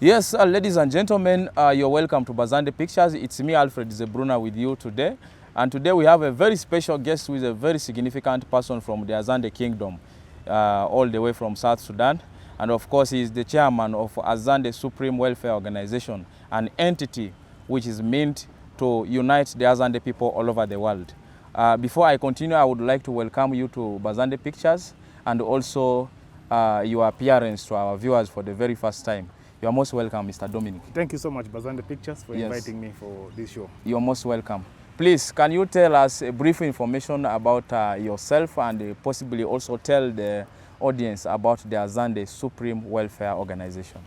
Yes, ladies and gentlemen, you're welcome to Azande Pictures. It's me, Alfred Zebruna, with you today. And today we have a very special guest who is a very significant person from the Azande Kingdom, all the way from South Sudan. And of course, he is the chairman of Azande Supreme Welfare Organization, an entity which is meant to unite the Azande people all over the world. Before I continue, I would like to welcome you to Azande Pictures and also your appearance to our viewers for the very first time. You are most welcome, Mr. Dominic. Thank you so much, Azande Pictures, for inviting me for this show. You're most welcome. Please, can you tell us a brief information about yourself and possibly also tell the audience about the Azande Supreme Welfare Organization?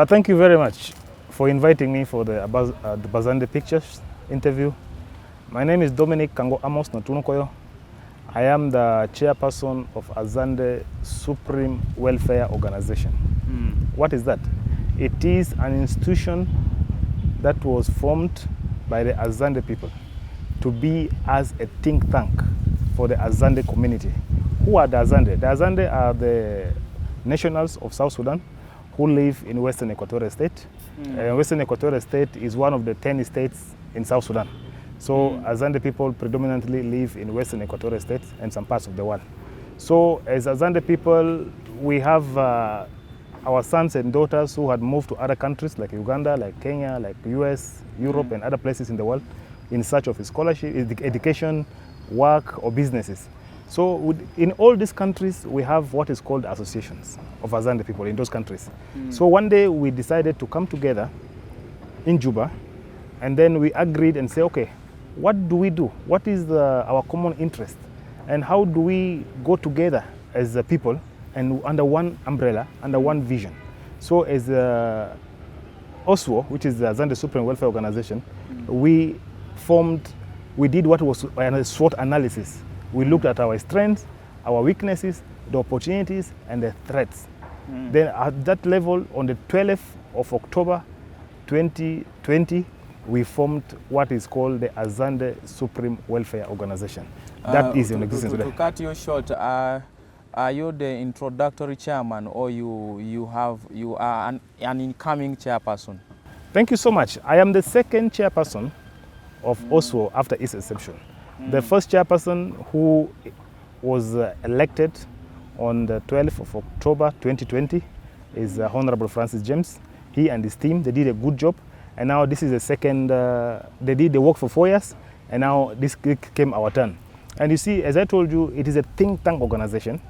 Thank you very much for inviting me for the Azande Pictures interview. My name is Dominic Kango Amos Natunukoyo. I am the chairperson of Azande Supreme Welfare Organization. What is that? It is an institution that was formed by the Azande people to be as a think tank for the Azande community. Who are the Azande? The Azande are the nationals of South Sudan who live in Western Equatorial State. Western Equatorial State is one of the 10 states in South Sudan. So Azande people predominantly live in Western Equatorial State and some parts of the world. So as Azande people, we have our sons and daughters who had moved to other countries like Uganda, like Kenya, like US, Europe, and other places in the world in search of scholarship, education, work, or businesses. So in all these countries, we have what is called associations of Azande people in those countries. So one day we decided to come together in Juba, and then we agreed and say, okay, what do we do? What is our common interest? And how do we go together as a people and under one umbrella, under one vision? So as ASWO, which is the Azande Supreme Welfare Organization, we did what was a SWOT analysis. We looked at our strengths, our weaknesses, the opportunities, and the threats. Then at that level, on the 12th of October 2020, we formed what is called the Azande Supreme Welfare Organization. That is in existence today. To cut you short, are you the introductory chairman, or you are an incoming chairperson? Thank you so much. I am the second chairperson of ASWO after its inception. The first chairperson who was elected on the 12th of October 2020 is Honorable Francis James. He and his team, they did a good job. And now this is the second, they did the work for 4 years, and now this came our turn. And you see, as I told you, it is a think tank organization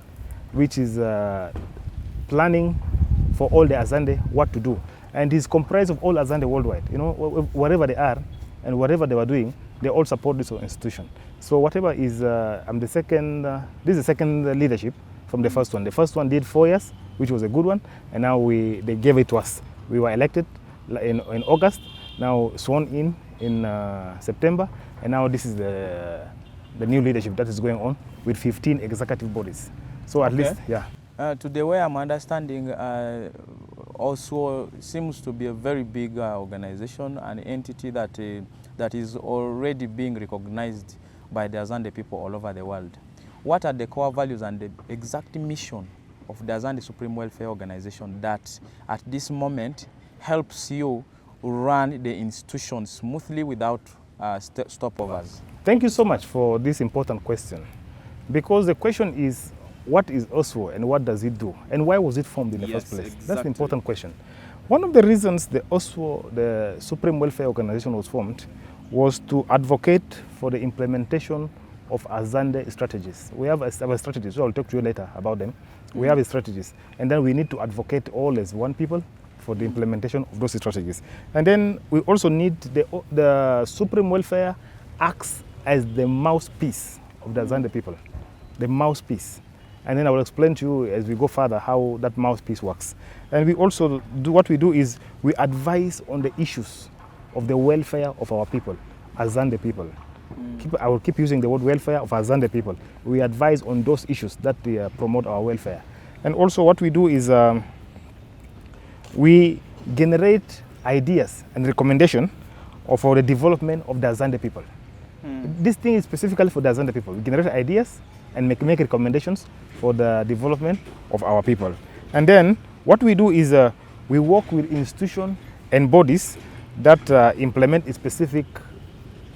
which is planning for all the Azande what to do. And it's comprised of all Azande worldwide. You know, wherever they are and whatever they were doing, they all support this institution. So whatever is, I'm the second, this is the second leadership from the first one. The first one did 4 years, which was a good one, and now they gave it to us. We were elected in August, now sworn in September, and now this is the new leadership that is going on with 15 executive bodies. So at least, yeah. To the way I'm understanding, also seems to be a very big organization, an entity that is already being recognized by the Azande people all over the world. What are the core values and the exact mission of the Azande Supreme Welfare Organization that at this moment helps you run the institution smoothly without stopovers? Thank you so much for this important question, because the question is, what is ASWO and what does it do? And why was it formed in the first place? Exactly. That's the important question. One of the reasons the ASWO, the Supreme Welfare Organization, was formed was to advocate for the implementation of Azande strategies. We have our strategies, so I'll talk to you later about them. We have strategies, and then we need to advocate all as one people for the implementation of those strategies. And then we also need the Supreme Welfare acts as the mouthpiece of the Azande people, the mouthpiece. And then I will explain to you as we go further how that mouthpiece works. And we also do, what we do is we advise on the issues of the welfare of our people, Azande people. I will keep using the word welfare of Azande people. We advise on those issues that promote our welfare. And also what we do is we generate ideas and recommendation for the development of the Azande people. This thing is specifically for the Azande people. We generate ideas and make recommendations for the development of our people. And then what we do is We work with institutions and bodies that implement specific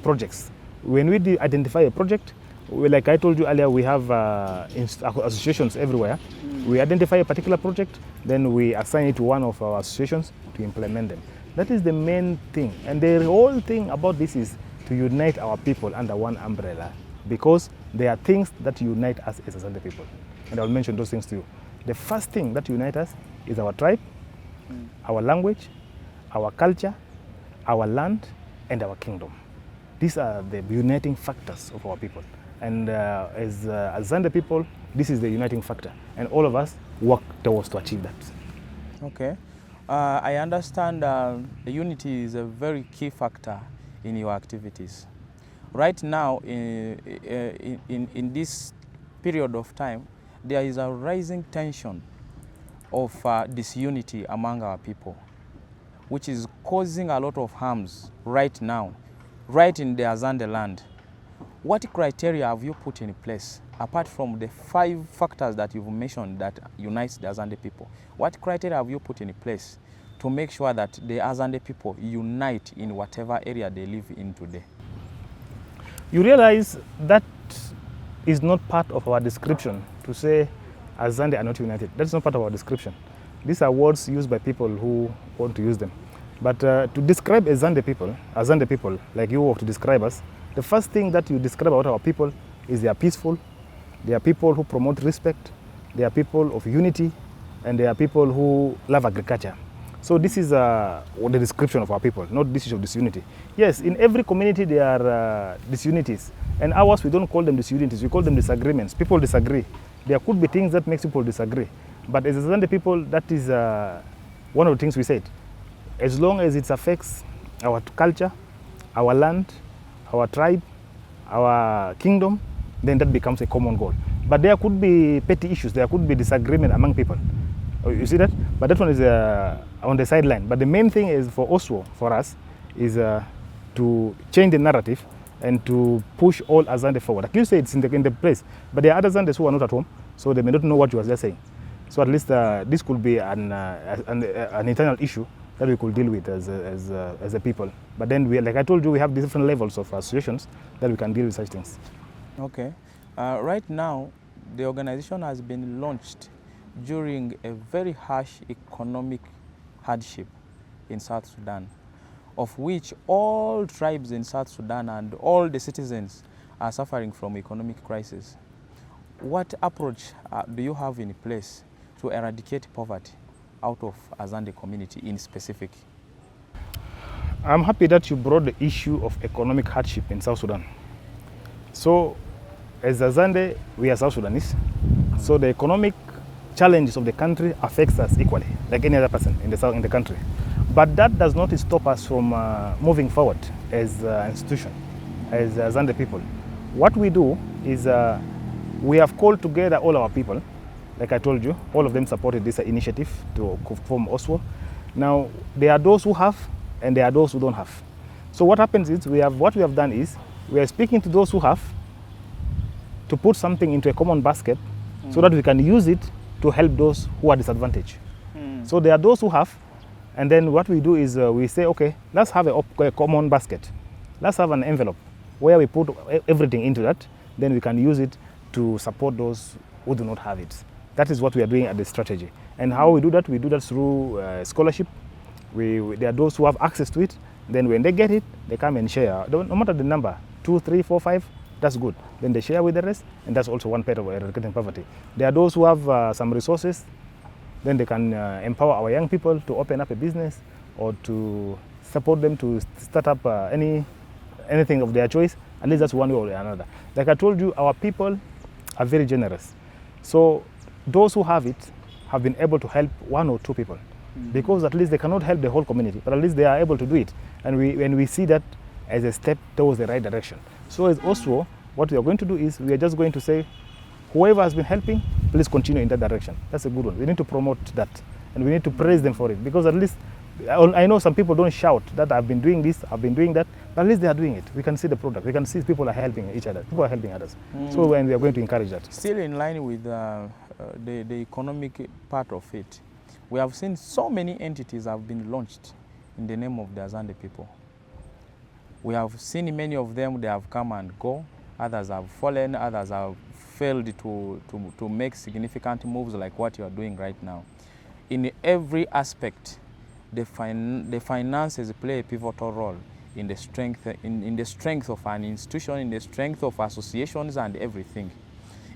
projects. When we identify a project, like I told you earlier, we have associations everywhere. We identify a particular project, then we assign it to one of our associations to implement them. That is the main thing. And the whole thing about this is to unite our people under one umbrella, because there are things that unite us as Azande people. And I'll mention those things to you. The first thing that unites us is our tribe, our language, our culture, our land, and our kingdom. These are the uniting factors of our people. And as Azande people, this is the uniting factor. And all of us work towards to achieve that. Okay. I understand unity is a very key factor in your activities. Right now, in this period of time, there is a rising tension of disunity among our people, which is causing a lot of harms right now, right in the Azande land. What criteria have you put in place, apart from the 5 factors that you've mentioned that unites the Azande people? What criteria have you put in place to make sure that the Azande people unite in whatever area they live in today? You realize that is not part of our description to say Azande are not united. That's not part of our description. These are words used by people who want to use them. But to describe Azande people, like you have to describe us, the first thing that you describe about our people is they are peaceful, they are people who promote respect, they are people of unity, and they are people who love agriculture. So this is the description of our people, not this issue of disunity. Yes, in every community there are disunities, and ours we don't call them disunities, we call them disagreements. People disagree. There could be things that make people disagree, but as Azande people, that is one of the things we said. As long as it affects our culture, our land, our tribe, our kingdom, then that becomes a common goal. But there could be petty issues, there could be disagreement among people. You see that? But that one is on the sideline. But the main thing is for ASWO, for us, is to change the narrative and to push all Azande forward. Like you say, it's in the place, but there are other Azandes who are not at home, so they may not know what you were just saying. So at least this could be an internal issue that we could deal with as a people. But then, like I told you, we have different levels of associations that we can deal with such things. Okay. Right now, the organization has been launched during a very harsh economic hardship in South Sudan, of which all tribes in South Sudan and all the citizens are suffering from economic crisis. What approach do you have in place to eradicate poverty out of Azande community in specific? I'm happy that you brought the issue of economic hardship in South Sudan. So, as Azande, we are South Sudanese. So the economic challenges of the country affects us equally, like any other person in the country. But that does not stop us from moving forward as an institution, as Azande people. What we do is we have called together all our people. Like I told you, all of them supported this initiative to form ASWO. Now, there are those who have, and there are those who don't have. So what happens is, what we have done is, we are speaking to those who have to put something into a common basket so that we can use it to help those who are disadvantaged. So there are those who have, and then what we do is we say, okay, let's have a common basket. Let's have an envelope where we put everything into that, then we can use it to support those who do not have it. That is what we are doing at the strategy. And how we do that through scholarship. There are those who have access to it. Then when they get it, they come and share. No matter the number, 2, 3, 4, 5, that's good. Then they share with the rest, and that's also one part of eradicating poverty. There are those who have some resources. Then they can empower our young people to open up a business or to support them to start up anything of their choice. At least that's one way or another. Like I told you, our people are very generous. So those who have it have been able to help 1 or 2 people, because at least they cannot help the whole community, but at least they are able to do it. And we see that as a step towards the right direction. So as ASWO, what we are going to do is we are just going to say, whoever has been helping, please continue in that direction. That's a good one. We need to promote that, and we need to praise them for it, because at least, I know some people don't shout that I've been doing this, I've been doing that, but at least they are doing it. We can see the product. We can see people are helping each other. People are helping others. So we are going to encourage that. Still in line with the economic part of it, We have seen so many entities have been launched in the name of the Azande people. We have seen many of them, they have come and go. Others have fallen, others have failed to make significant moves like what you are doing right now. In every aspect, the finances play a pivotal role in the strength, in the strength of an institution, in the strength of associations and everything.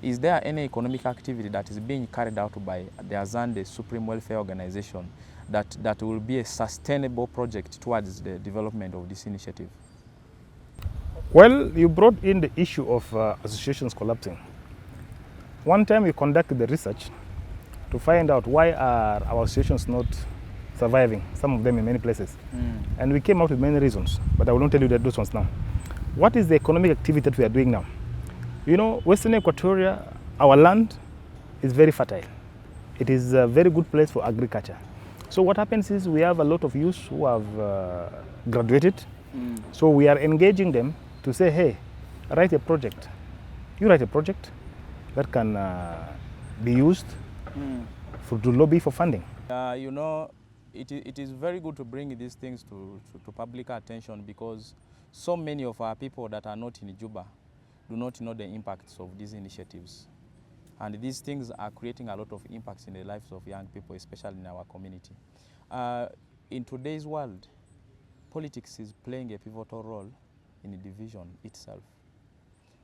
Is there any economic activity that is being carried out by the Azande Supreme Welfare Organization that will be a sustainable project towards the development of this initiative? Well, you brought in the issue of associations collapsing. One time we conducted the research to find out why are our associations not surviving, some of them in many places. And we came out with many reasons, but I will not tell you those ones now. What is the economic activity that we are doing now? You know, Western Equatoria, our land is very fertile. It is a very good place for agriculture. So what happens is we have a lot of youth who have graduated. So we are engaging them to say, hey, write a project. You write a project that can be used to lobby for funding. You know, it is very good to bring these things to public attention, because so many of our people that are not in Juba do not know the impacts of these initiatives. And these things are creating a lot of impacts in the lives of young people, especially in our community. In today's world, politics is playing a pivotal role in the division itself.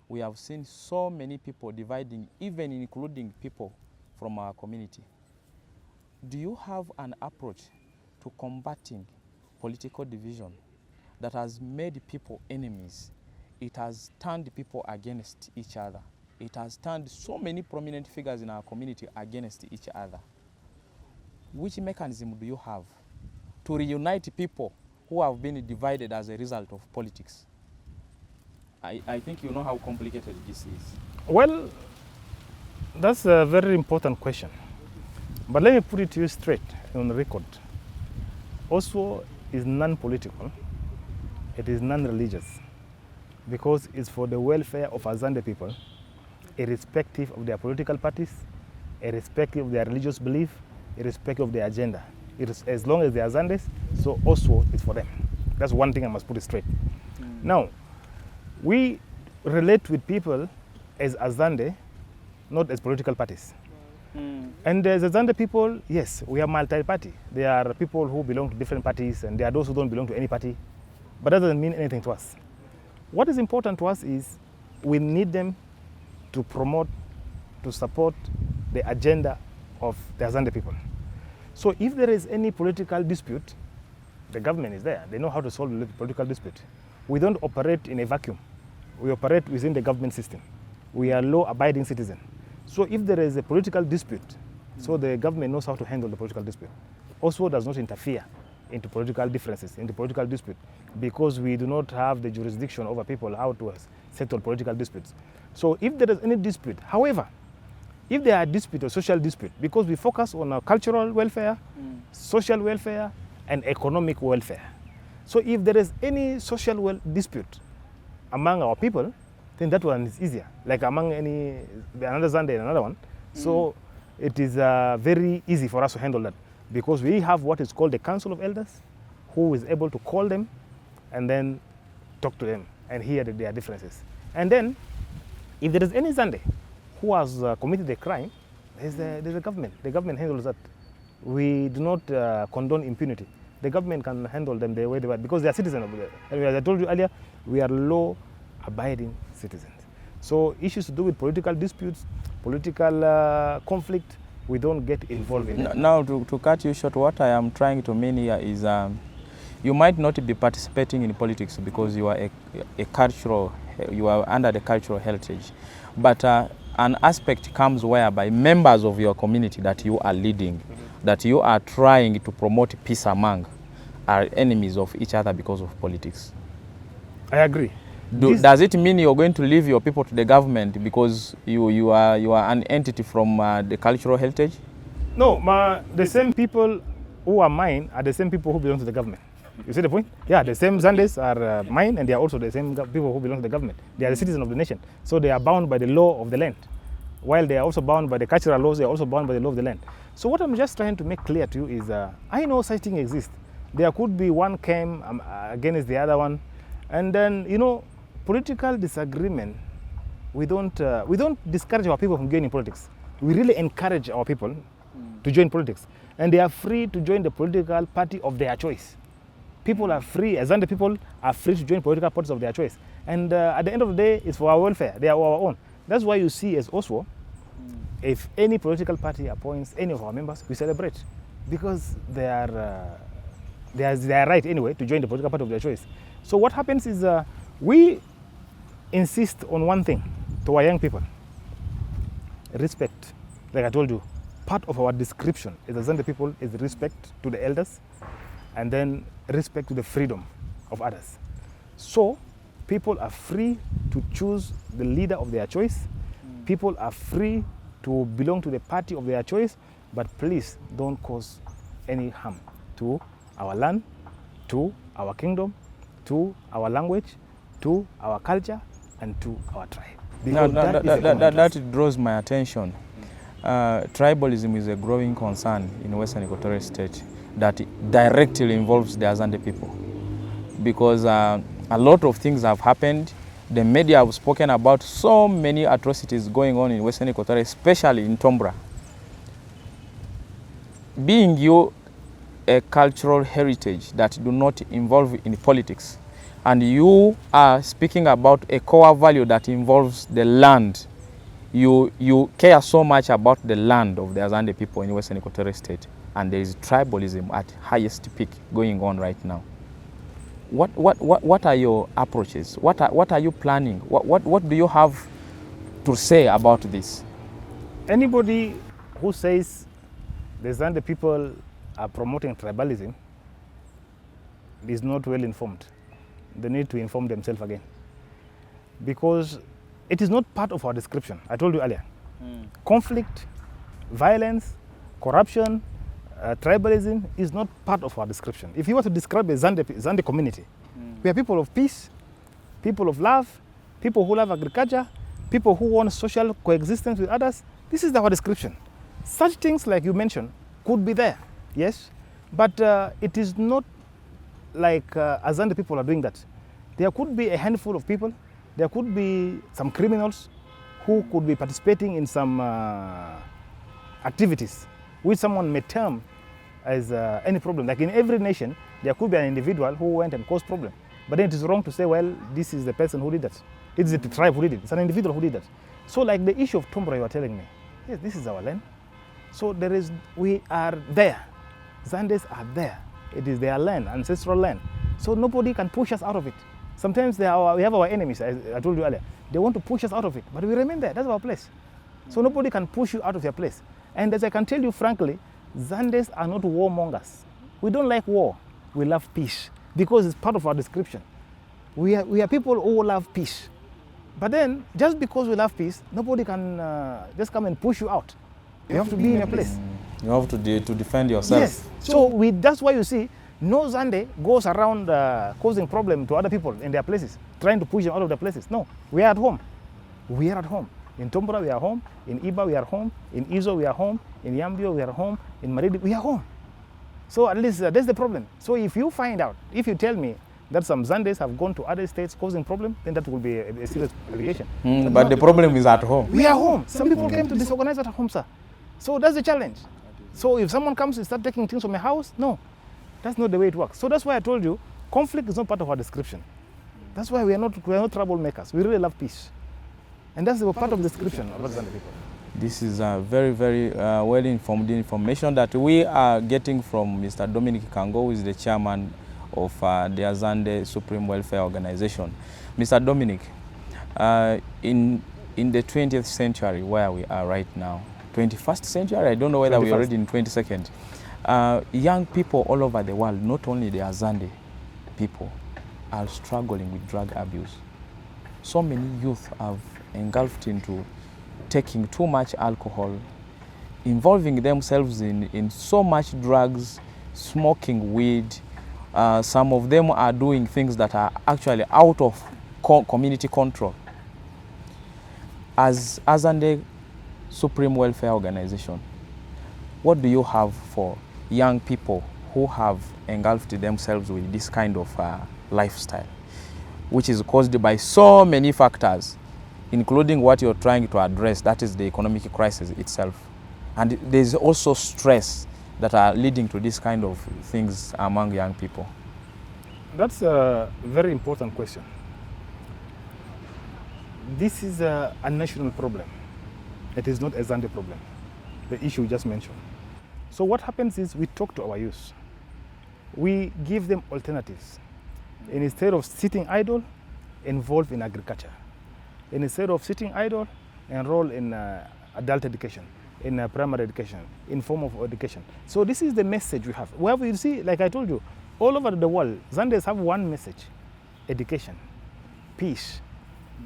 We have seen so many people dividing, even including people from our community. Do you have an approach to combating political division that has made people enemies? It has turned people against each other. It has turned so many prominent figures in our community against each other. Which mechanism do you have to reunite people who have been divided as a result of politics? I think you know how complicated this is. Well, that's a very important question. But let me put it to you straight on the record. ASWO is non-political. It is non-religious, because it's for the welfare of Azande people, irrespective of their political parties, irrespective of their religious belief, irrespective of their agenda. It is, as long as they are Azandes, so ASWO is for them. That's one thing I must put it straight. Now, we relate with people as Azande, not as political parties. And as Azande people, yes, we are multi-party. There are people who belong to different parties, and there are those who don't belong to any party. But that doesn't mean anything to us. What is important to us is we need them to promote, to support the agenda of the Azande people. So if there is any political dispute, the government is there. They know how to solve the political dispute. We don't operate in a vacuum. We operate within the government system. We are law-abiding citizens. So if there is a political dispute, so the government knows how to handle the political dispute. ASWO does not interfere into political differences, into political dispute, because we do not have the jurisdiction over people how to settle political disputes. So if there is any dispute, however, if there are dispute or social dispute, because we focus on cultural welfare, social welfare, and economic welfare. So if there is any social dispute among our people, then that one is easier, like among another Zande and another one. So it is very easy for us to handle that, because we have what is called the Council of Elders, who is able to call them and then talk to them and hear their differences. And then, if there is any Zande who has committed a crime, there's a government. The government handles that. We do not condone impunity. The government can handle them the way they want, because they are citizens of it. And as I told you earlier, we are law-abiding citizens. So issues to do with political disputes, political conflict, we don't get involved in it. Now, to cut you short, what I am trying to mean here is you might not be participating in politics because you are you are under the cultural heritage. But an aspect comes whereby members of your community that you are leading, that you are trying to promote peace among, are enemies of each other because of politics. I agree. Does it mean you're going to leave your people to the government because you are an entity from the cultural heritage? No, the same people who are mine are the same people who belong to the government. You see the point? Yeah, the same Zandes are mine, and they are also the same people who belong to the government. They are the citizens of the nation. So they are bound by the law of the land. while they are also bound by the cultural laws, they are also bound by the law of the land. So what I'm just trying to make clear to you is, I know such thing exists. There could be one camp against the other one, and then political disagreement. We don't discourage our people from joining politics. We really encourage our people to join politics, and they are free to join the political party of their choice. People are free, Azande people are free to join political parties of their choice. And at the end of the day, it's for our welfare. They are our own. That's why you see as ASWO, if any political party appoints any of our members, we celebrate, because they are right anyway to join the political party of their choice. So what happens is we insist on one thing to our young people: respect. Like I told you, part of our description as Azande people is respect to the elders, and then respect to the freedom of others. So people are free to choose the leader of their choice. People are free to belong to the party of their choice, but please don't cause any harm to our land, to our kingdom, to our language, to our culture, and to our tribe. That draws my attention. Tribalism is a growing concern in Western Equatorial State that directly involves the Azande people, because a lot of things have happened. The media have spoken about so many atrocities going on in Western Equatorial, especially in Tombra. Being you a cultural heritage that do not involve in politics, and you are speaking about a core value that involves the land, you care so much about the land of the Azande people in Western Equatorial State, and there is tribalism at highest peak going on right now. What are your approaches? What are you planning? What do you have to say about this? Anybody who says the Azande people are promoting tribalism is not well informed. They need to inform themselves again, because it is not part of our description. I told you earlier. Conflict, violence, corruption, tribalism is not part of our description. If you were to describe the Zande community, we are people of peace, people of love, people who love agriculture, people who want social coexistence with others. This is our description. Such things like you mentioned could be there, yes, but it is not like Azande people are doing that. There could be a handful of people, there could be some criminals who could be participating in some activities which someone may term as any problem. Like in every nation, there could be an individual who went and caused problem. But then it is wrong to say, well, this is the person who did that. It is the tribe who did it. It's an individual who did that. So like the issue of Tombra you are telling me, yes, this is our land. So we are there. Zandes are there. It is their land, ancestral land. So nobody can push us out of it. Sometimes we have our enemies, as I told you earlier. They want to push us out of it, but we remain there. That's our place. So nobody can push you out of your place. And as I can tell you frankly, Zandes are not warmongers. We don't like war. We love peace, because it's part of our description. We are people who love peace. But then, just because we love peace, nobody can just come and push you out. You have to be in your place. You have to defend yourself. Yes. So that's why you see, no Zande goes around causing problem to other people in their places, trying to push them out of their places. No, we are at home. We are at home. In Tombra, we are home. In Iba, we are home. In Izo, we are home. In Yambio, we are home. In Maridi, we are home. So at least that's the problem. So if you find out, if you tell me that some Zandes have gone to other states causing problem, then that will be a serious allegation. But the problem is at home. We are home. Some people came to disorganize at home, sir. So that's the challenge. So if someone comes and start taking things from my house, no, that's not the way it works. So that's why I told you, conflict is not part of our description. That's why we are not troublemakers. We really love peace. And that's the part of the description of Azande people. This is a very, very well-informed information that we are getting from Mr. Dominic Kango, who is the chairman of the Azande Supreme Welfare Organization. Mr. Dominic, in the 20th century, where we are right now, 21st century, I don't know whether 21st. We are already in 22nd. Young people all over the world, not only the Azande people, are struggling with drug abuse. So many youth have engulfed into taking too much alcohol, involving themselves in so much drugs, smoking weed. Some of them are doing things that are actually out of community control. As Azande Supreme Welfare Organization, what do you have for young people who have engulfed themselves with this kind of lifestyle, which is caused by so many factors, including what you're trying to address, that is the economic crisis itself. And there's also stress that are leading to this kind of things among young people? That's a very important question. This is a national problem. It is not a Azande problem, the issue you just mentioned. So what happens is we talk to our youth. We give them alternatives. And instead of sitting idle, involve in agriculture. And instead of sitting idle, enroll in adult education, in primary education, in form of education. So this is the message we have. Wherever you see, like I told you, all over the world, Zandes have one message: education, peace,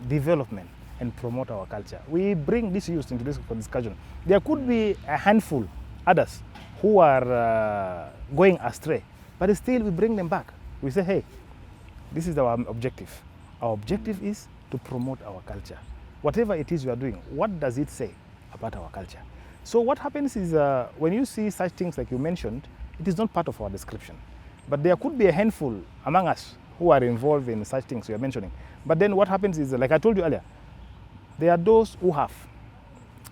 development, and promote our culture. We bring this youth into this discussion. There could be a handful others who are going astray, but still we bring them back. We say, hey, this is our objective. Our objective is to promote our culture. Whatever it is we are doing, what does it say about our culture? So what happens is when you see such things like you mentioned, it is not part of our description. But there could be a handful among us who are involved in such things you are mentioning. But then what happens is, like I told you earlier, there are those who have.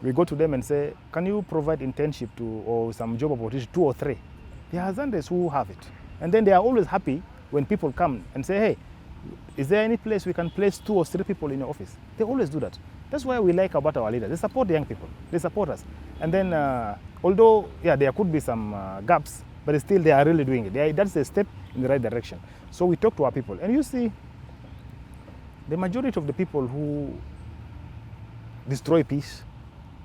We go to them and say, can you provide internship to or some job opportunity, 2 or 3? There are Zandes who have it. And then they are always happy when people come and say, hey, is there any place we can place 2 or 3 people in your office? They always do that. That's why we like about our leaders. They support the young people. They support us. And then, although, yeah, there could be some gaps, but still they are really doing it. That's a step in the right direction. So we talk to our people. And you see, the majority of the people who destroy peace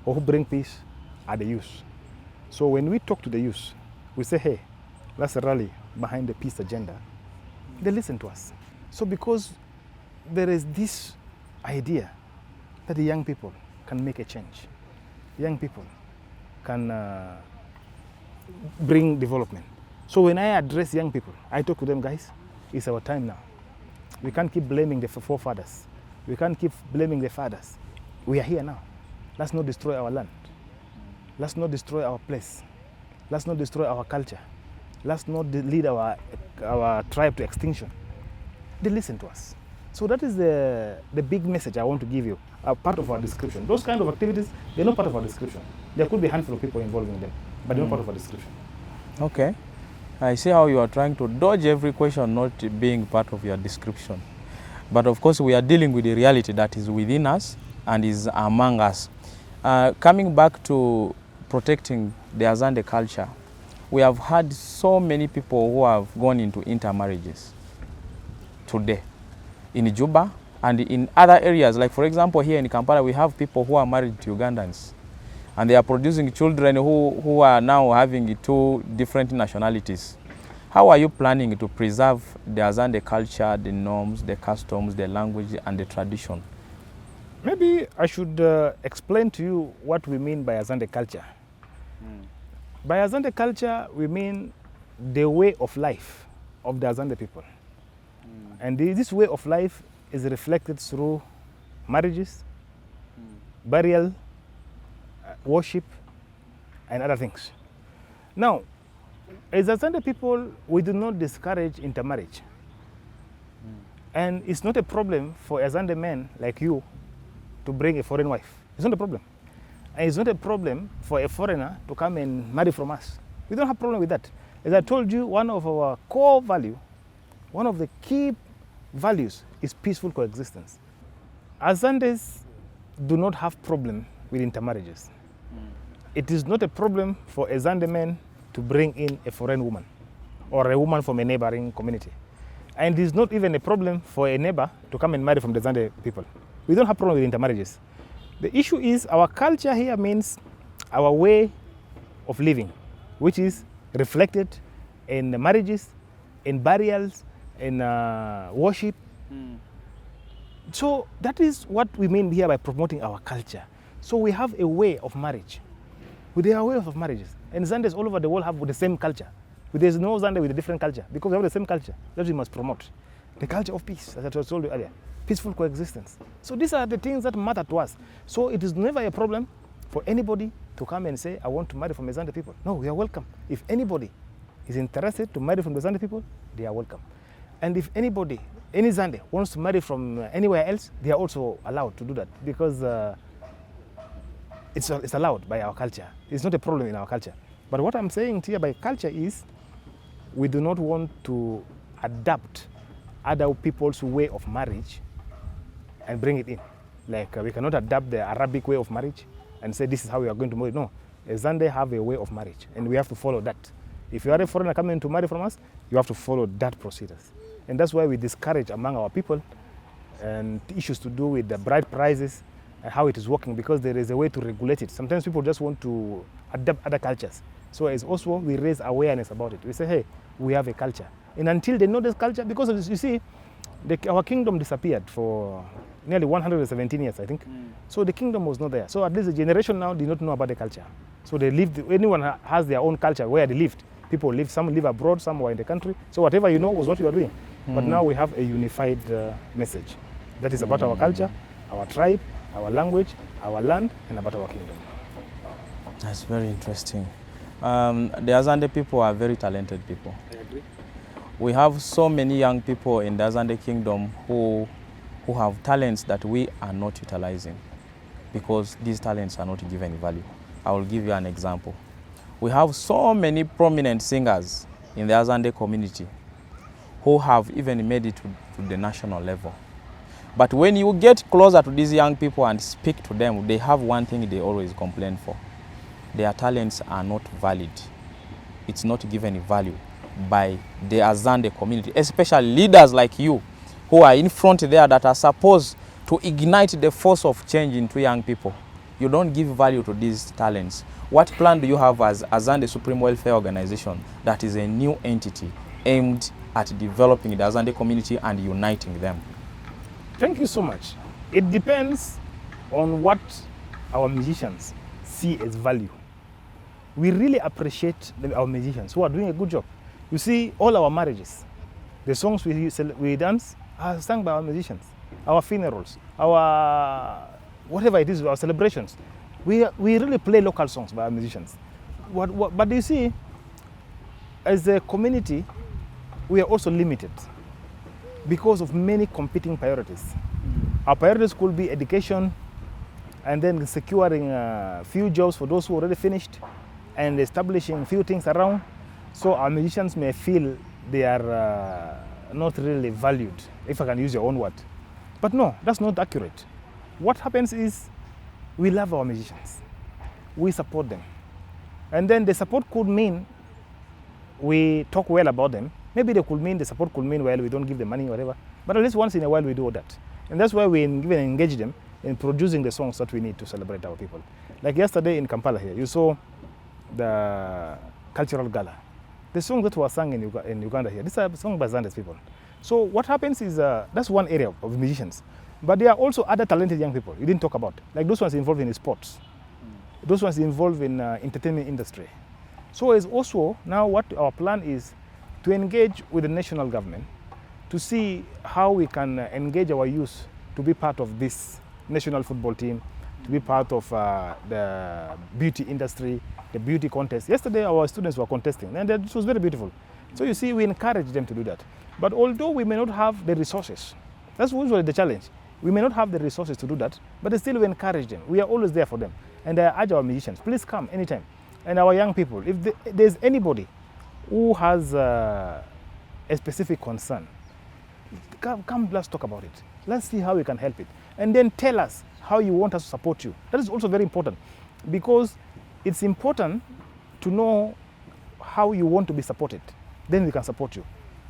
or who bring peace are the youth. So when we talk to the youth, we say, hey, let's rally behind the peace agenda. They listen to us. So because there is this idea that the young people can make a change. Young people can bring development. So when I address young people, I talk to them, guys, it's our time now. We can't keep blaming the forefathers. We can't keep blaming the fathers. We are here now. Let's not destroy our land. Let's not destroy our place. Let's not destroy our culture. Let's not lead our tribe to extinction. They listen to us. So that is the big message I want to give you, a part of our description. Those kind of activities, they're not part of our description. There could be a handful of people involved in them, but they're not part of our description. Okay. I see how you are trying to dodge every question not being part of your description. But of course, we are dealing with the reality that is within us and is among us. Coming back to protecting the Azande culture, we have had so many people who have gone into intermarriages today in Juba and in other areas. Like for example, here in Kampala, we have people who are married to Ugandans and they are producing children who are now having 2 different nationalities. How are you planning to preserve the Azande culture, the norms, the customs, the language, and the tradition? Maybe I should explain to you what we mean by Azande culture. By Azande culture, we mean the way of life of the Azande people. And this way of life is reflected through marriages, burial, worship, and other things. Now, as Azande people, we do not discourage intermarriage. And it's not a problem for Azande men like you to bring a foreign wife. It's not a problem. And it's not a problem for a foreigner to come and marry from us. We don't have a problem with that. As I told you, one of our core values, one of the key values is peaceful coexistence. Azandes do not have problem with intermarriages. It is not a problem for Azande men to bring in a foreign woman or a woman from a neighboring community. And it is not even a problem for a neighbor to come and marry from the Azande people. We don't have problem with intermarriages. The issue is our culture here means our way of living, which is reflected in marriages, in burials, in worship. So that is what we mean here by promoting our culture. So we have a way of marriage. We have a way of marriages. And Zandes all over the world have the same culture. But there's no Zande with a different culture because we have the same culture that we must promote. The culture of peace, as I told you earlier. Peaceful coexistence. So these are the things that matter to us. So it is never a problem for anybody to come and say, I want to marry from the Azande people. No, we are welcome. If anybody is interested to marry from the Azande people, they are welcome. And if anybody, any Zande, wants to marry from anywhere else, they are also allowed to do that, because it's allowed by our culture. It's not a problem in our culture. But what I'm saying here by culture is, we do not want to adapt other people's way of marriage and bring it in. Like we cannot adapt the Arabic way of marriage and say this is how we are going to marry. No, Azande have a way of marriage, and we have to follow that. If you are a foreigner coming to marry from us, you have to follow that procedures. And that's why we discourage among our people and issues to do with the bride prices and how it is working, because there is a way to regulate it. Sometimes people just want to adapt other cultures. So as ASWO, we raise awareness about it. We say, hey, we have a culture. And until they know this culture, because you see, our kingdom disappeared for nearly 117 years, I think. So the kingdom was not there. So at least the generation now did not know about the culture. So they lived, anyone has their own culture where they lived. People live, some live abroad, some were in the country. So whatever you know was what you are doing. But now we have a unified message. That is about our culture, our tribe, our language, our land, and about our kingdom. That's very interesting. The Azande people are very talented people. I agree. We have so many young people in the Azande kingdom who have talents that we are not utilizing, because these talents are not given value. I will give you an example. We have so many prominent singers in the Azande community who have even made it to the national level. But when you get closer to these young people and speak to them, they have one thing they always complain for. Their talents are not valid. It's not given value by the Azande community, especially leaders like you who are in front there that are supposed to ignite the force of change into young people. You don't give value to these talents. What plan do you have as Azande Supreme Welfare Organization, that is a new entity aimed at developing the Azande community and uniting them? Thank you so much. It depends on what our musicians see as value. We really appreciate our musicians who are doing a good job. You see, all our marriages, the songs we dance are sung by our musicians. Our funerals, our whatever it is, our celebrations, we really play local songs by our musicians. But you see, as a community, we are also limited because of many competing priorities. Our priorities could be education, and then securing a few jobs for those who already finished, and establishing few things around. So our musicians may feel they are not really valued, if I can use your own word. But no, that's not accurate. What happens is, we love our musicians. We support them. And then the support could mean we talk well about them. Maybe they could mean, the support could mean, well, we don't give them money or whatever. But at least once in a while we do that. And that's why we even engage them in producing the songs that we need to celebrate our people. Like yesterday in Kampala here, you saw the cultural gala. The songs that were sung in Uganda here, these are songs by Zande's people. So what happens is, that's one area of musicians. But there are also other talented young people you didn't talk about, like those ones involved in sports, those ones involved in entertainment industry. So as ASWO, now what our plan is to engage with the national government to see how we can engage our youth to be part of this national football team, to be part of the beauty industry, the beauty contest. Yesterday our students were contesting, and it was very beautiful. So you see, we encourage them to do that. But although we may not have the resources, that's usually the challenge. We may not have the resources to do that, but still we encourage them. We are always there for them. And I urge our musicians, please come anytime. And our young people, if there's anybody who has a specific concern, come, let's talk about it. Let's see how we can help it. And then tell us how you want us to support you. That is also very important, because it's important to know how you want to be supported. Then we can support you.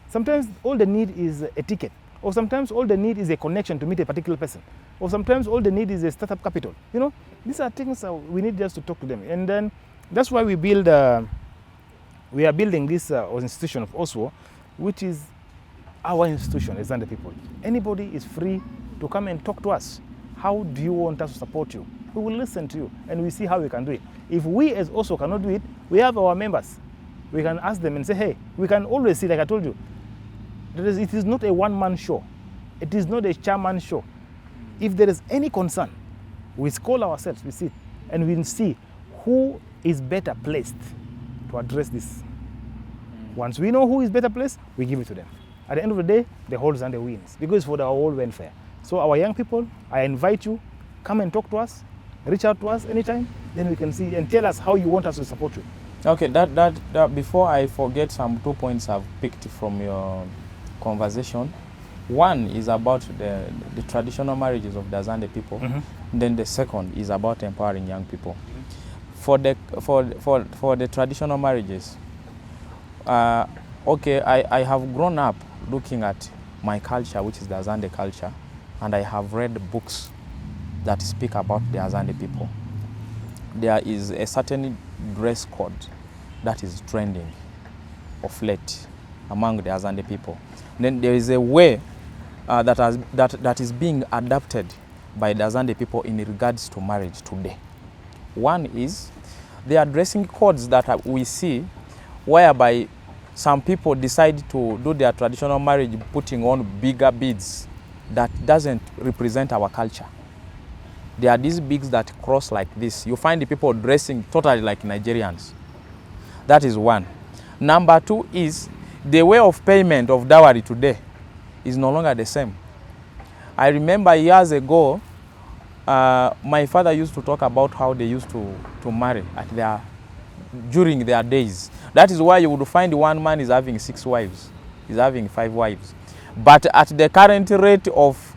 Sometimes all they need is a ticket, or sometimes all they need is a connection to meet a particular person, or sometimes all they need is a startup capital. You know, these are things we need just to talk to them. And then that's why we are building this institution of ASWO, which is our institution as Azande people. Anybody is free to come and talk to us. How do you want us to support you? We will listen to you, and we see how we can do it. If we as ASWO cannot do it, we have our members. We can ask them and say, hey, we can always see, like I told you, it is not a one-man show. It is not a chairman show. If there is any concern, we call ourselves, we sit, and we'll see who is better placed to address this. Once we know who is better placed, we give it to them. At the end of the day, the whole Zande wins because it's for our whole welfare. So our young people, I invite you, come and talk to us, reach out to us anytime, then we can see and tell us how you want us to support you. Okay, that before I forget, some 2 points I've picked from your conversation. One is about the traditional marriages of the Azande people. Then the second is about empowering young people. For the traditional marriages, okay, I have grown up looking at my culture, which is the Azande culture, and I have read books that speak about the Azande people. There is a certain dress code that is trending of late among the Azande people. Then there is a way that is being adapted by the Azande people in regards to marriage today. One is there are dressing codes that we see whereby some people decide to do their traditional marriage putting on bigger beads that doesn't represent our culture. There are these beads that cross like this. You find the people dressing totally like Nigerians. That is one. Number two is the way of payment of dowry today is no longer the same. I remember years ago, my father used to talk about how they used to marry during their days. That is why you would find one man is having 6 wives, is having 5 wives. But at the current rate of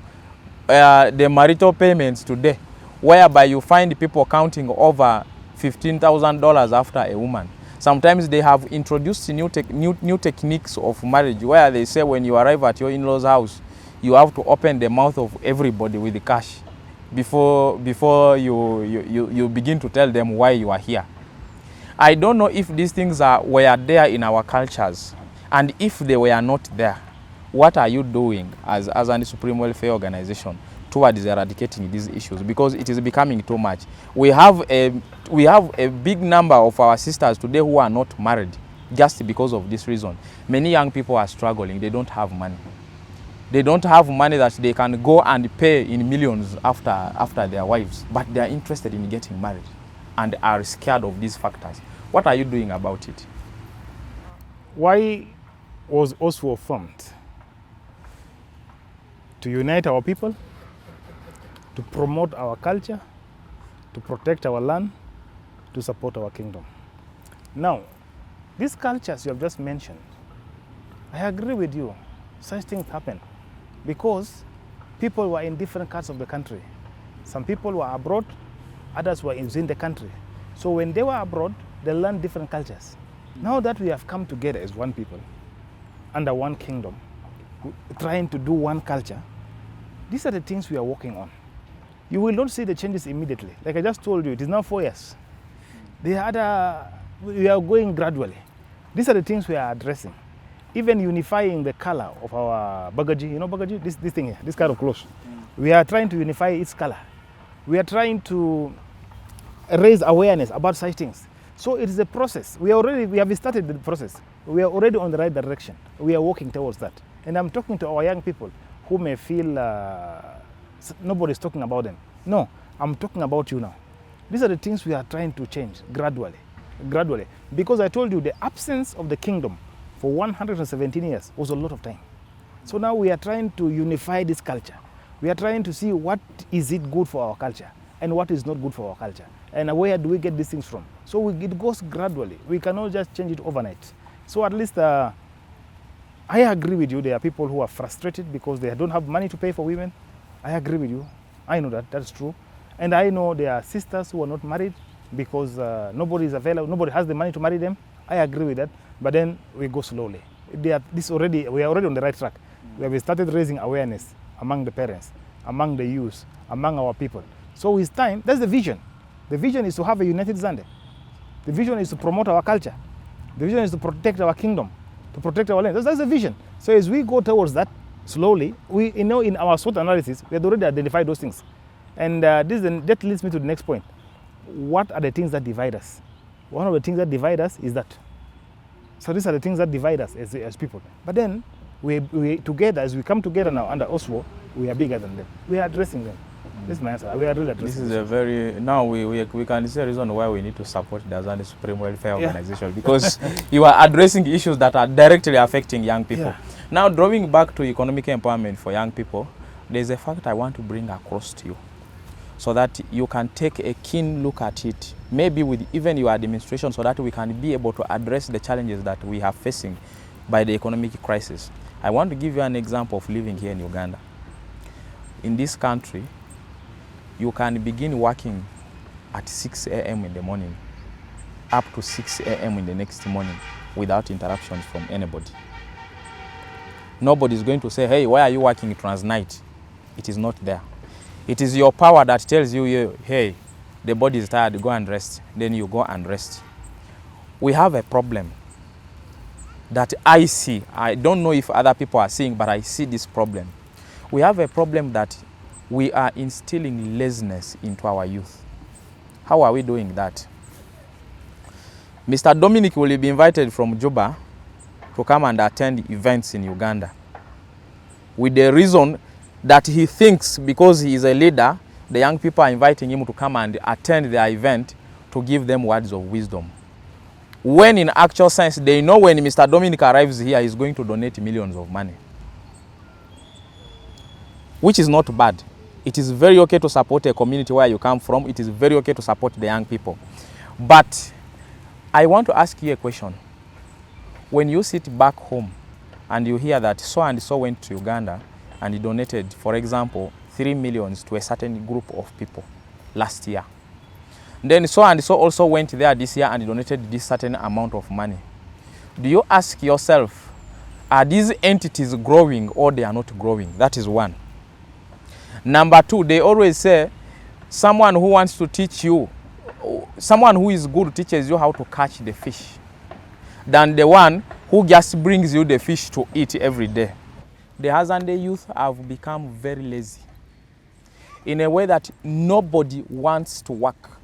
the marital payments today, whereby you find people counting over $15,000 after a woman. Sometimes they have introduced new techniques of marriage where they say when you arrive at your in-laws' house, you have to open the mouth of everybody with the cash before you begin to tell them why you are here. I don't know if these things were there in our cultures, and if they were not there, what are you doing as a Supreme Welfare Organization towards eradicating these issues? Because it is becoming too much. We have a big number of our sisters today who are not married just because of this reason. Many young people are struggling. They don't have money. They don't have money that they can go and pay in millions after their wives, but they are interested in getting married and are scared of these factors. What are you doing about it? Why was ASWO formed? To unite our people, to promote our culture, to protect our land, to support our kingdom. Now, these cultures you have just mentioned, I agree with you, such things happen because people were in different parts of the country. Some people were abroad, others were within the country. So when they were abroad, they learned different cultures. Now that we have come together as one people, under one kingdom, trying to do one culture, these are the things we are working on. You will not see the changes immediately. Like I just told you, it is now 4 years. We are going gradually. These are the things we are addressing. Even unifying the color of our bagaji, you know bagaji, this thing here, this kind of clothes. We are trying to unify its color. We are trying to raise awareness about such things. So it is a process. We have started the process. We are already on the right direction. We are working towards that. And I'm talking to our young people who may feel nobody's talking about them. No, I'm talking about you now. These are the things we are trying to change gradually. Because I told you the absence of the kingdom for 117 years was a lot of time. So now we are trying to unify this culture. We are trying to see what is it good for our culture and what is not good for our culture. And where do we get these things from? So it goes gradually. We cannot just change it overnight. So at least I agree with you. There are people who are frustrated because they don't have money to pay for women. I agree with you. I know that. That's true. And I know there are sisters who are not married because nobody is available. Nobody has the money to marry them. I agree with that. But then we go slowly. We are already on the right track. We have started raising awareness among the parents, among the youth, among our people. So it's time. That's the vision. The vision is to have a united Zande. The vision is to promote our culture. The vision is to protect our kingdom, to protect our land. That's the vision. So as we go towards that slowly, in our SWOT analysis, we have already identified those things. And that leads me to the next point. What are the things that divide us? One of the things that divide us is that. So these are the things that divide us as people. But then we together, as we come together now under ASWO, we are bigger than them. We are addressing them. This is my answer. We are really This addressing is a very, now we can see a reason why we need to support the Azande Supreme Welfare Organization, because you are addressing issues that are directly affecting young people. Yeah. Now, drawing back to economic empowerment for young people, there's a fact I want to bring across to you so that you can take a keen look at it, maybe with even your administration, so that we can be able to address the challenges that we are facing by the economic crisis. I want to give you an example of living here in Uganda. In this country, you can begin working at 6 a.m. in the morning up to 6 a.m. in the next morning without interruptions from anybody. Nobody is going to say, hey, why are you working transnight? It is not there. It is your power that tells you, hey, the body is tired, go and rest. Then you go and rest. We have a problem that I see. I don't know if other people are seeing, but I see this problem. We have a problem that we are instilling laziness into our youth. How are we doing that? Mr. Dominic will be invited from Juba to come and attend events in Uganda with the reason that he thinks because he is a leader, the young people are inviting him to come and attend their event to give them words of wisdom. When in actual sense, they know when Mr. Dominic arrives here, he's going to donate millions of money, which is not bad. It is very okay to support a community where you come from. It is very okay to support the young people. But I want to ask you a question. When you sit back home and you hear that so and so went to Uganda and he donated, for example, 3 million to a certain group of people last year. Then so and so also went there this year and donated this certain amount of money. Do you ask yourself, are these entities growing or they are not growing? That is one. Number two, they always say someone who wants to teach you, someone who is good teaches you how to catch the fish than the one who just brings you the fish to eat every day. The Azande youth have become very lazy in a way that nobody wants to work.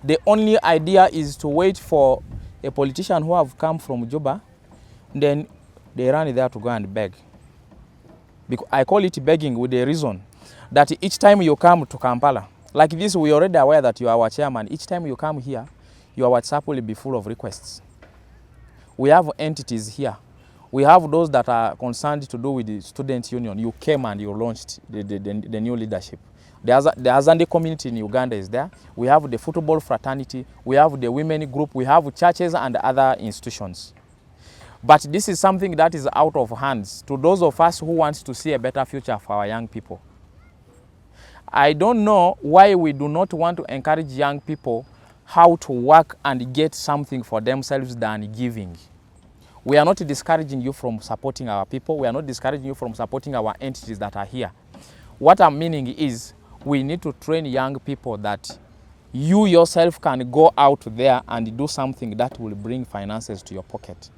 The only idea is to wait for a politician who have come from Juba, then they run there to go and beg. Because I call it begging with the reason that each time you come to Kampala, like this, we are already aware that you are our chairman. Each time you come here, your WhatsApp will be full of requests. We have entities here. We have those that are concerned to do with the student union. You came and you launched the new leadership. The Azande community in Uganda is there. We have the football fraternity. We have the women group. We have churches and other institutions. But this is something that is out of hands to those of us who want to see a better future for our young people. I don't know why we do not want to encourage young people how to work and get something for themselves than giving. We are not discouraging you from supporting our people. We are not discouraging you from supporting our entities that are here. What I'm meaning is we need to train young people that you yourself can go out there and do something that will bring finances to your pocket.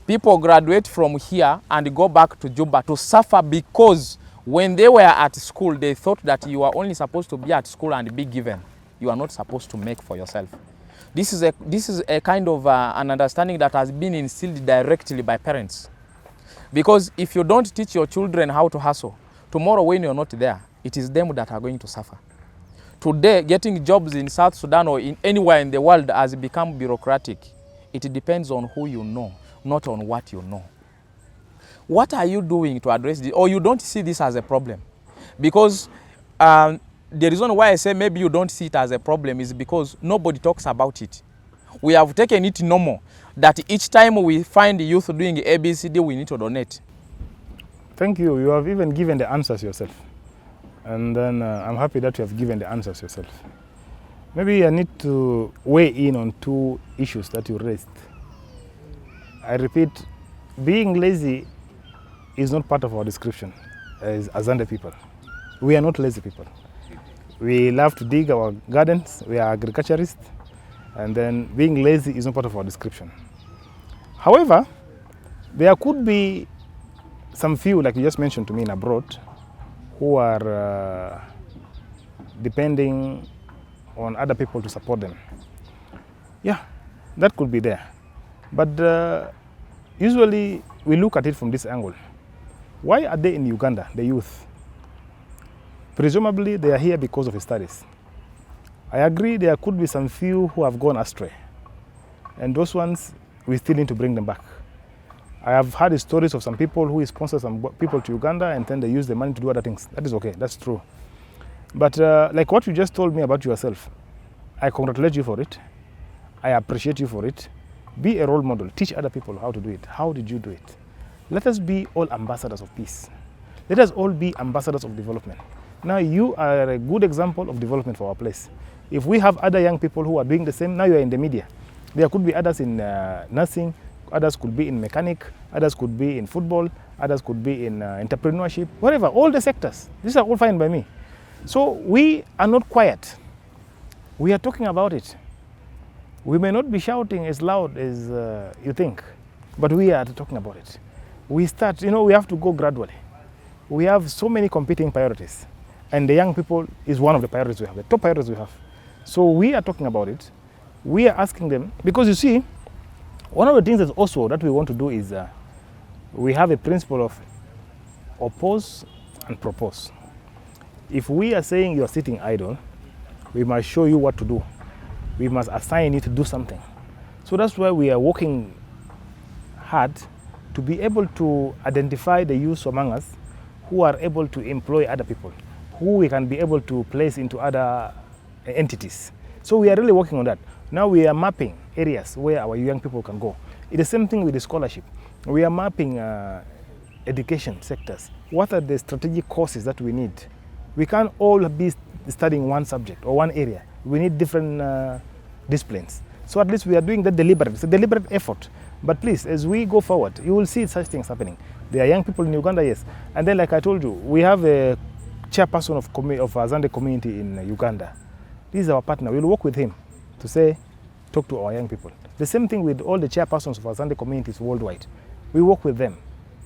People graduate from here and go back to Juba to suffer because when they were at school, they thought that you are only supposed to be at school and be given. You are not supposed to make for yourself. This is a kind of an understanding that has been instilled directly by parents. Because if you don't teach your children how to hustle, tomorrow when you're not there, it is them that are going to suffer. Today, getting jobs in South Sudan or in anywhere in the world has become bureaucratic. It depends on who you know, not on what you know. What are you doing to address this? Or you don't see this as a problem? Because the reason why I say maybe you don't see it as a problem is because nobody talks about it. We have taken it normal that each time we find the youth doing ABCD, we need to donate. Thank you. You have even given the answers yourself. And then I'm happy that you have given the answers yourself. Maybe I need to weigh in on two issues that you raised. I repeat, being lazy is not part of our description as Azande people. We are not lazy people. We love to dig our gardens, we are agriculturists, and then being lazy is not part of our description. However, there could be some few, like you just mentioned to me in abroad, who are depending on other people to support them. Yeah, that could be there. But usually we look at it from this angle. Why are they in Uganda, the youth? Presumably, they are here because of studies. I agree there could be some few who have gone astray. And those ones, we still need to bring them back. I have heard stories of some people who sponsor some people to Uganda and then they use the money to do other things. That is okay, that's true. But like what you just told me about yourself, I congratulate you for it. I appreciate you for it. Be a role model. Teach other people how to do it. How did you do it? Let us be all ambassadors of peace. Let us all be ambassadors of development. Now you are a good example of development for our place. If we have other young people who are doing the same, now you are in the media. There could be others in nursing, others could be in mechanic, others could be in football, others could be in entrepreneurship, whatever, all the sectors. These are all fine by me. So we are not quiet. We are talking about it. We may not be shouting as loud as you think, but we are talking about it. We start, we have to go gradually. We have so many competing priorities, and the young people is one of the priorities we have, the top priorities we have. So we are talking about it. We are asking them, because you see, one of the things also that we want to do is we have a principle of oppose and propose. If we are saying you are sitting idle, we must show you what to do. We must assign you to do something. So that's why we are working hard to be able to identify the youth among us who are able to employ other people, who we can be able to place into other entities. So we are really working on that. Now we are mapping areas where our young people can go. It's the same thing with the scholarship. We are mapping education sectors. What are the strategic courses that we need? We can't all be studying one subject or one area. We need different disciplines. So at least we are doing that deliberate. It's a deliberate effort. But please, as we go forward, you will see such things happening. There are young people in Uganda, yes. And then, like I told you, we have a chairperson of Azande community in Uganda. This is our partner. We'll work with him to say, talk to our young people. The same thing with all the chairpersons of Azande communities worldwide. We work with them.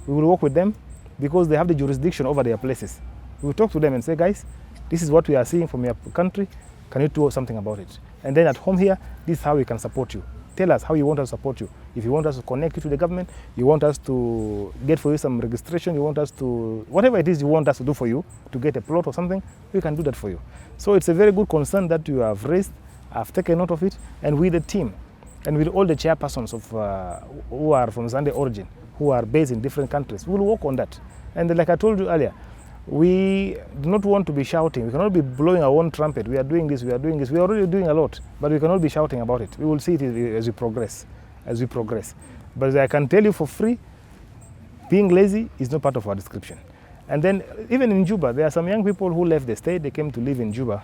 We will work with them because they have the jurisdiction over their places. We will talk to them and say, guys, this is what we are seeing from your country. Can you do something about it? And then at home here, this is how we can support you. Tell us how you want us to support you. If you want us to connect you to the government, you want us to get for you some registration, you want us to, whatever it is you want us to do for you, to get a plot or something, we can do that for you. So it's a very good concern that you have raised. I've taken note of it. And with the team, and with all the chairpersons of who are from Zande origin, who are based in different countries, we'll work on that. And like I told you earlier, we do not want to be shouting. We cannot be blowing our own trumpet. We are doing this, we are doing this. We are already doing a lot, but we cannot be shouting about it. We will see it as we progress, But I can tell you for free, being lazy is not part of our description. And then even in Juba, there are some young people who left the state. They came to live in Juba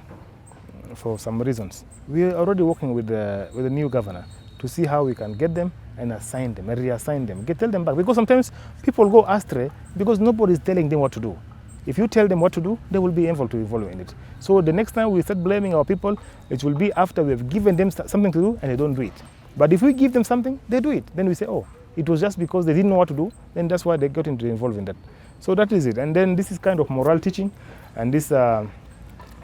for some reasons. We are already working with the new governor to see how we can get them and assign them and reassign them. Tell them back. Because sometimes people go astray because nobody is telling them what to do. If you tell them what to do, they will be able to evolve in it. So the next time we start blaming our people, it will be after we have given them something to do and they don't do it. But if we give them something, they do it. Then we say, oh, it was just because they didn't know what to do, then that's why they got involved in that. So that is it. And then this is kind of moral teaching and this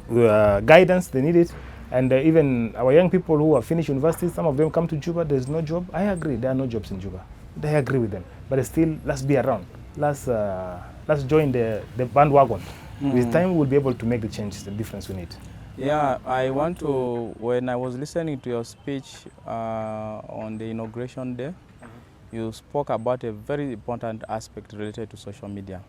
guidance, they need it. And even our young people who have finished university, some of them come to Juba, there's no job. I agree, there are no jobs in Juba. I agree with them. But still, let's be around. Let's join the bandwagon. With time, we'll be able to make the change, the difference we need. Yeah, I want to, when I was listening to your speech on the inauguration day, you spoke about a very important aspect related to social media.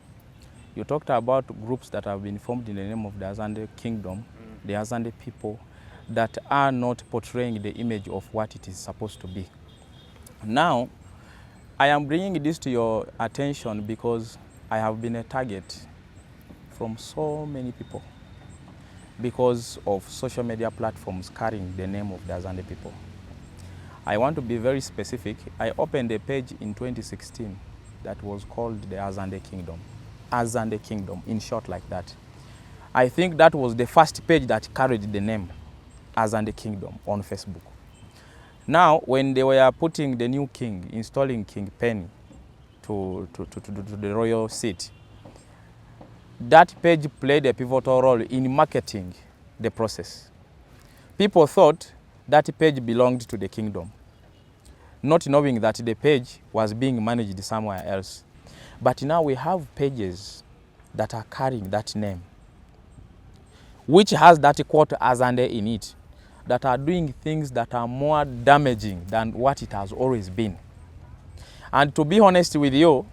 You talked about groups that have been formed in the name of the Azande kingdom, the Azande people, that are not portraying the image of what it is supposed to be. Now, I am bringing this to your attention because I have been a target from so many people because of social media platforms carrying the name of the Azande people. I want to be very specific. I opened a page in 2016 that was called the Azande Kingdom. Azande Kingdom, in short like that. I think that was the first page that carried the name Azande Kingdom on Facebook. Now, when they were putting the new king, installing King Penny to the royal seat, that page played a pivotal role in marketing the process. People thought that page belonged to the kingdom, not knowing that the page was being managed somewhere else. But now we have pages that are carrying that name. which has that quote Azande in it, that are doing things that are more damaging than what it has always been. And to be honest with you,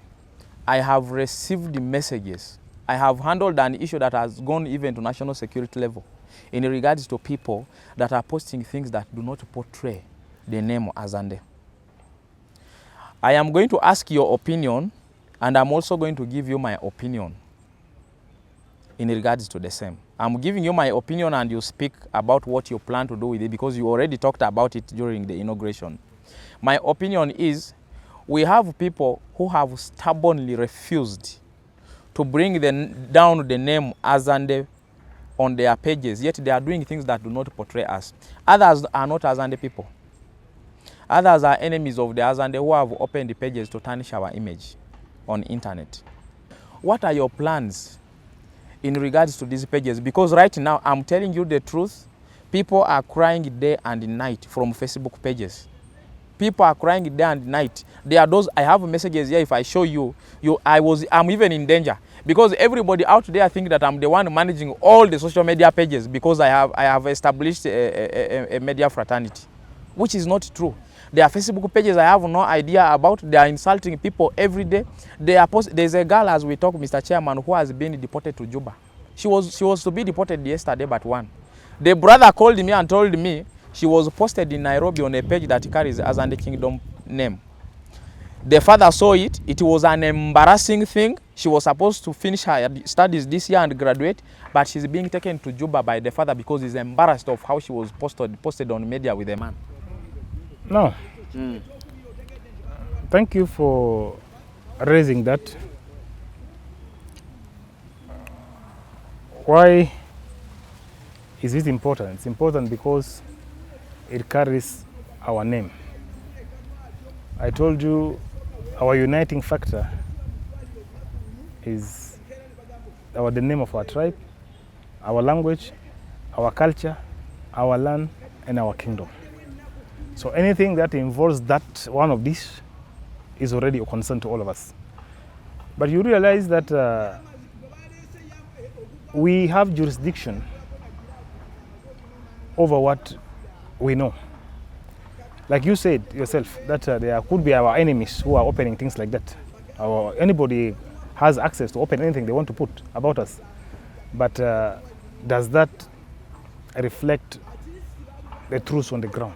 I have received messages. I have handled an issue that has gone even to national security level in regards to people that are posting things that do not portray the name Azande. I am going to ask your opinion, and I'm also going to give you my opinion in regards to the same. I'm giving you my opinion and you speak about what you plan to do with it because you already talked about it during the inauguration. My opinion is we have people who have stubbornly refused to bring down the name Azande on their pages, yet they are doing things that do not portray us. Others are not Azande people. Others are enemies of the Azande who have opened the pages to tarnish our image on internet. What are your plans in regards to these pages? Because right now, I'm telling you the truth, people are crying day and night from Facebook pages. People are crying day and night. There are those, I have messages here, if I show you, I'm even in danger. Because everybody out there think that I'm the one managing all the social media pages because I have established a media fraternity, which is not true. There are Facebook pages I have no idea about. They are insulting people every day. There's a girl, as we talk, Mr. Chairman, who has been deported to Juba. She was to be deported yesterday, but one. The brother called me and told me she was posted in Nairobi on a page that carries Azande Kingdom name. The father saw it. It was an embarrassing thing. She was supposed to finish her studies this year and graduate, but she's being taken to Juba by the father because he's embarrassed of how she was posted on media with a man. No. Thank you for raising that. Why is it important? It's important because it carries our name. I told you our uniting factor is the name of our tribe, our language, our culture, our land, and our kingdom. So anything that involves that one of these is already a concern to all of us. But you realize that we have jurisdiction over what we know. Like you said yourself, that there could be our enemies who are opening things like that. Anybody has access to open anything they want to put about us. But does that reflect the truth on the ground?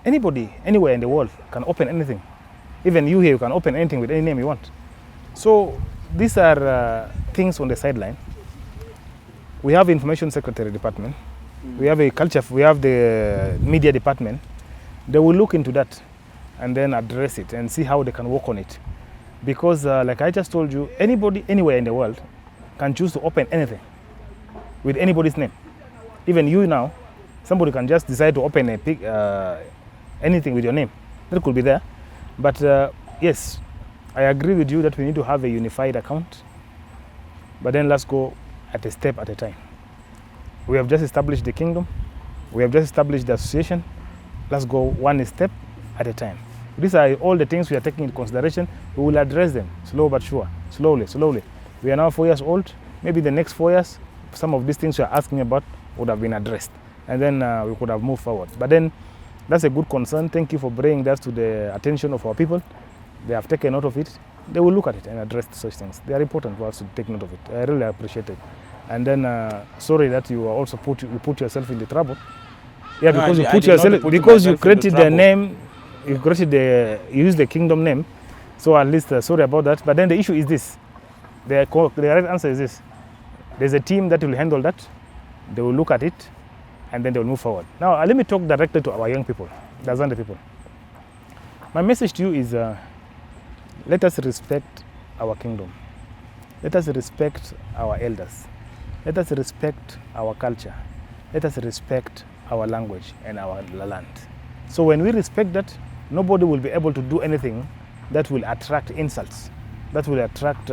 Anybody, anywhere in the world can open anything. Even you here, you can open anything with any name you want. So these are things on the sideline. We have Information Secretary Department. We have a culture, we have the media department. They will look into that and then address it and see how they can work on it. Because like I just told you, anybody, anywhere in the world can choose to open anything with anybody's name. Even you now, somebody can just decide to open anything with your name. That could be there. But yes, I agree with you that we need to have a unified account. But then let's go at a step at a time. We have just established the kingdom. We have just established the association. Let's go one step at a time. These are all the things we are taking into consideration. We will address them slow but sure, slowly. We are now 4 years old. Maybe the next 4 years, some of these things you are asking about would have been addressed. And then we could have moved forward. But then that's a good concern. Thank you for bringing that to the attention of our people. They have taken note of it. They will look at it and address such things. They are important for us to take note of it. I really appreciate it. And then sorry that you also put yourself in the trouble. Yeah, because no, you put yourself, because you created the name, you used the kingdom name. So at least sorry about that. But then the issue is this. The right answer is this. There's a team that will handle that. They will look at it and then they will move forward. Now let me talk directly to our young people, the Azande people. My message to you is let us respect our kingdom. Let us respect our elders. Let us respect our culture. Let us respect our language and our land. So when we respect that, nobody will be able to do anything that will attract insults, that will attract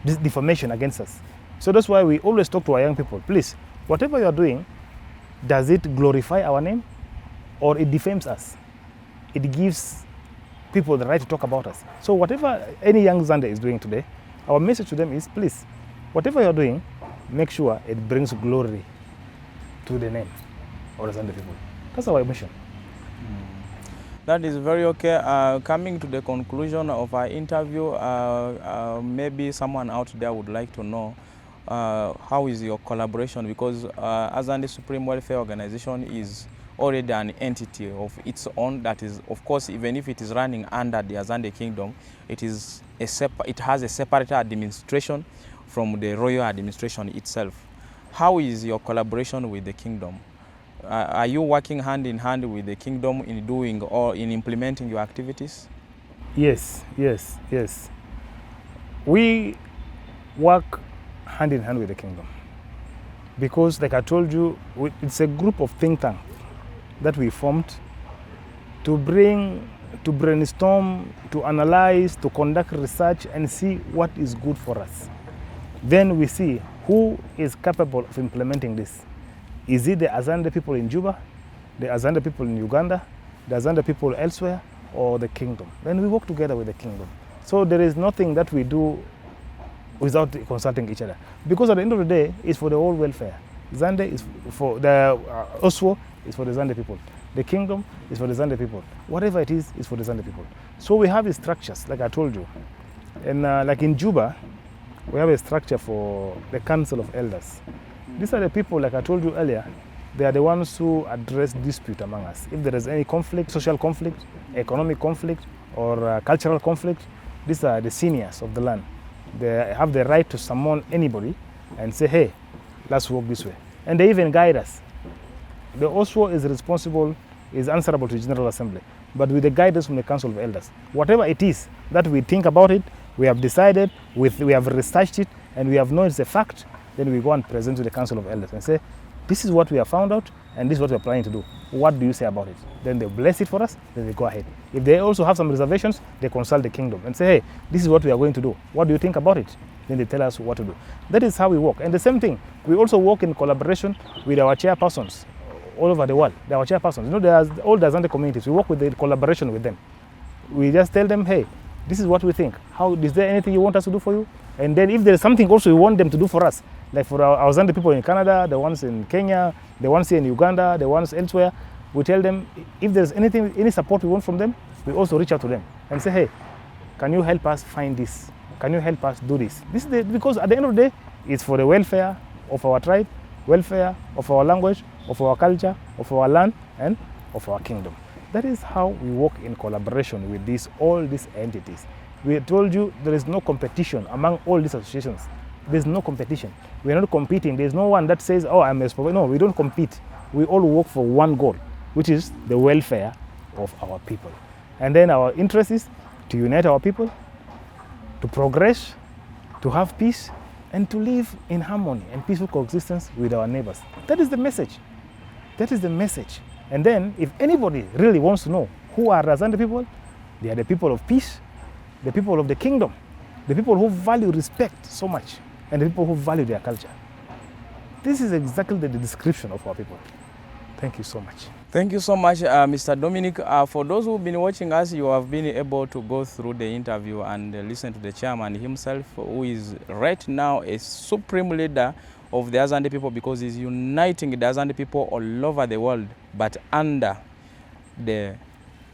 defamation against us. So that's why we always talk to our young people. Please, whatever you are doing, does it glorify our name or it defames us? It gives people the right to talk about us. So whatever any young Zande is doing today, our message to them is, please, whatever you're doing, make sure it brings glory to the name of the Azande people. That's our mission. That is very okay. Coming to the conclusion of our interview, maybe someone out there would like to know how is your collaboration, because Azande Supreme Welfare Organization is already an entity of its own that is, of course, even if it is running under the Azande Kingdom, it has a separate administration from the royal administration itself. How is your collaboration with the kingdom? Are you working hand in hand with the kingdom in doing or in implementing your activities? Yes. We work hand in hand with the kingdom because, like I told you, it's a group of think tanks that we formed to brainstorm, to analyze, to conduct research and see what is good for us. Then we see who is capable of implementing this. Is it the Azande people in Juba, the Azande people in Uganda, the Azande people elsewhere, or the kingdom? Then we work together with the kingdom. So there is nothing that we do without consulting each other. Because at the end of the day, it's for the whole welfare. Zande is for the ASWO is for the Zande people. The kingdom is for the Zande people. Whatever it is for the Zande people. So we have the structures, like I told you. And like in Juba, we have a structure for the Council of Elders. These are the people, like I told you earlier, they are the ones who address dispute among us. If there is any conflict, social conflict, economic conflict, or cultural conflict, these are the seniors of the land. They have the right to summon anybody and say, hey, let's work this way. And they even guide us. The ASWO is answerable to the General Assembly, but with the guidance from the Council of Elders. Whatever it is that we think about it, we have decided, we have researched it, and we have known it's a fact, then we go and present to the Council of Elders and say, this is what we have found out, and this is what we are planning to do. What do you say about it? Then they bless it for us, then they go ahead. If they also have some reservations, they consult the kingdom and say, hey, this is what we are going to do. What do you think about it? Then they tell us what to do. That is how we work. And the same thing, we also work in collaboration with our chairpersons all over the world. They are our chairpersons. You know, they are all the Azande communities. We work with the collaboration with them. We just tell them, hey, this is what we think. Is there anything you want us to do for you? And then if there is something also we want them to do for us, like for our Azande people in Canada, the ones in Kenya, the ones here in Uganda, the ones elsewhere, we tell them if there's anything, any support we want from them, we also reach out to them and say, hey, can you help us find this? Can you help us do this? Because at the end of the day, it's for the welfare of our tribe, welfare of our language, of our culture, of our land, and of our kingdom. That is how we work in collaboration with all these entities. We told you there is no competition among all these associations. There's no competition. We're not competing. There's no one that says, oh, I'm a sponsor. No, we don't compete. We all work for one goal, which is the welfare of our people. And then our interest is to unite our people, to progress, to have peace, and to live in harmony and peaceful coexistence with our neighbors. That is the message. That is the message. And then if anybody really wants to know who are Azande people, they are the people of peace, the people of the kingdom, the people who value respect so much, and the people who value their culture. This is exactly the description of our people. Thank you so much. Thank you so much, Mr. Dominic. For those who've been watching us, you have been able to go through the interview and listen to the chairman himself, who is right now a supreme leader of the Azande people, because he's uniting the Azande people all over the world, but under the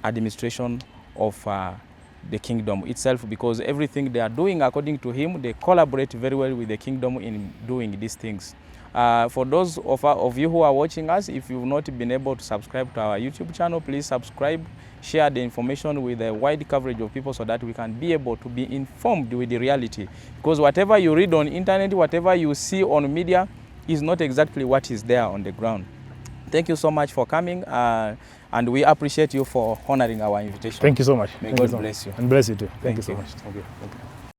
administration of the kingdom itself, because everything they are doing, according to him, they collaborate very well with the kingdom in doing these things. For those of you who are watching us, if you've not been able to subscribe to our YouTube channel, please subscribe, share the information with a wide coverage of people so that we can be able to be informed with the reality. Because whatever you read on internet, whatever you see on media is not exactly what is there on the ground. Thank you so much for coming, and we appreciate you for honoring our invitation. Thank you so much. May God bless you. And bless you too. Thank you so you. much. Thank you.